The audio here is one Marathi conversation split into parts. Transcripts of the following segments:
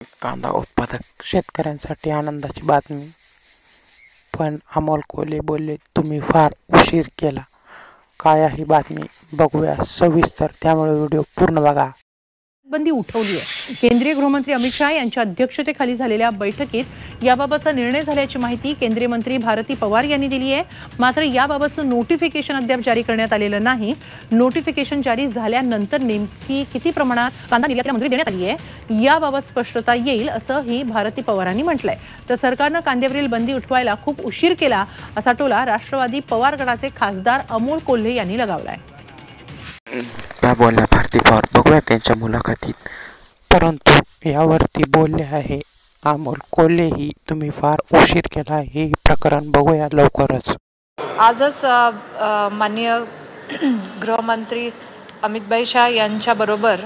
कांदा उत्पादक शेतकऱ्यांसाठी आनंदाची बातमी. पण अमोल कोल्हे बोलले, तुम्ही फार उशीर केला. काय आहे बातमी बघूया सविस्तर, त्यामुळे व्हिडिओ पूर्ण बघा. बंदी उठवली आहे. केंद्रीय गृहमंत्री अमित शाह यांच्या अध्यक्षतेखाली झालेल्या बैठकीत याबाबतचा निर्णय झाल्याची माहिती केंद्रीय मंत्री भारती पवार यांनी दिली आहे. मात्र याबाबतचं नोटिफिकेशन अद्याप जारी करण्यात आलेलं नाही. नोटिफिकेशन जारी झाल्यानंतर नेमकी किती प्रमाणात कांदा निर्यातीला मंजुरी देण्यात आली आहे याबाबत स्पष्टता येईल असंही भारती पवारांनी म्हटलंय. तर सरकारनं कांद्यावरील बंदी उठवायला खूप उशीर केला असा टोला राष्ट्रवादी पवार गटाचे खासदार अमोल कोल्हे यांनी लगावलाय. त्या बोलल्या भारती पवार, बघूया त्यांच्या मुलाखतीत. परंतु यावरती बोलले आहे अमोल कोल्हेही, तुम्ही फार उशीर केला. हे प्रकरण बघूया लवकरच. आजच माननीय गृहमंत्री अमित शाह यांच्याबरोबर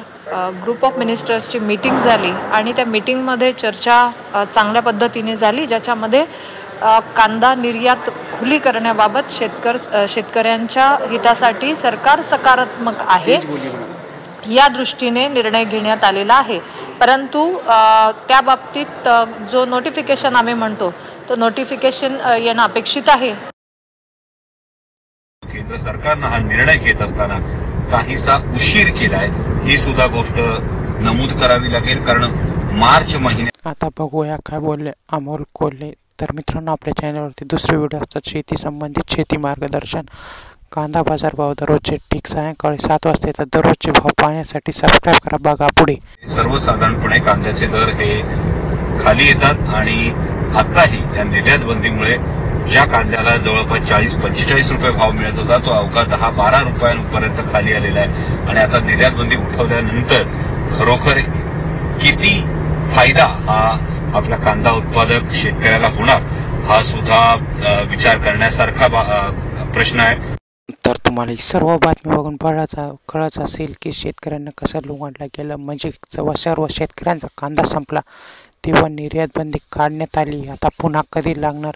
ग्रुप ऑफ मिनिस्टर्सची मीटिंग झाली आणि त्या मीटिंगमध्ये चर्चा चांगल्या पद्धतीने झाली, ज्याच्यामध्ये कांदा निर्यात खुली करण्याबाबत शेतकऱ्यांच्या हितासाठी सरकार सकारात्मक आहे या दृष्टीने निर्णय घेण्यात आलेला आहे. परंतु त्या बाबतीत जो नोटिफिकेशन आम्ही म्हणतो तो नोटिफिकेशन येणं अपेक्षित आहे. केंद्र सरकारनं हा निर्णय घेत असताना काहीसा उशीर केलाय ही सुद्धा गोष्ट नमूद करावी लागेल, कारण मार्च महिन्यात. आता बघूया काय बोलले अमोल कोल्हे. तर मित्रांनो, आपल्या चॅनलवरती दुसरे व्हिडिओ असतात शेती संबंधित, शेती मार्गदर्शन, कांदा बाजार भाव दररोजचे ठीक सायंकाळी 7 वाजता येतात. दररोजचे भाव पाहण्यासाठी सबस्क्राईब करा. बघा पुढे. सर्वसाधारणपणे कांद्याचे दर हे खाली येतात आणि आताही या निर्यात बंदीमुळे ज्या कांद्याला जवळपास 40-45 रुपये भाव मिळत होता तो अवघा 10-12 रुपयांपर्यंत खाली आलेला आहे. आणि आता निर्यात बंदी उठवल्यानंतर खरोखर किती फायदा हा आपला कांदा उत्पादक शेतकऱ्याला होणार हा सुद्धा विचार करण्यासारखा प्रश्न आहे. तर तुम्हाला ही सर्व बातमी बघून कळत असेल की शेतकऱ्यांना कसं लुबाडलं गेलं. म्हणजे जेव्हा सर्व शेतकऱ्यांचा कांदा संपला तेव्हा निर्यात बंदी काढण्यात आली. आता पुन्हा कधी लागणार,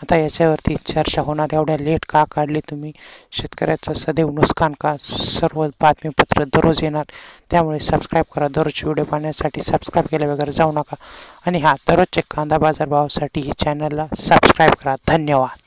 आता याच्यावरती चर्चा होणार. एवढ्या लेट का काढली तुम्ही, शेतकऱ्याचं सदैव नुकसान का. सर्व बातमीपत्र दररोज येणार, त्यामुळे सबस्क्राईब करा. दररोजचे व्हिडिओ पाहण्यासाठी सबस्क्राईब केल्या वगैरे जाऊ नका. आणि दररोजचे कांदा बाजार भावासाठी ही चॅनलला सबस्क्राईब करा. धन्यवाद.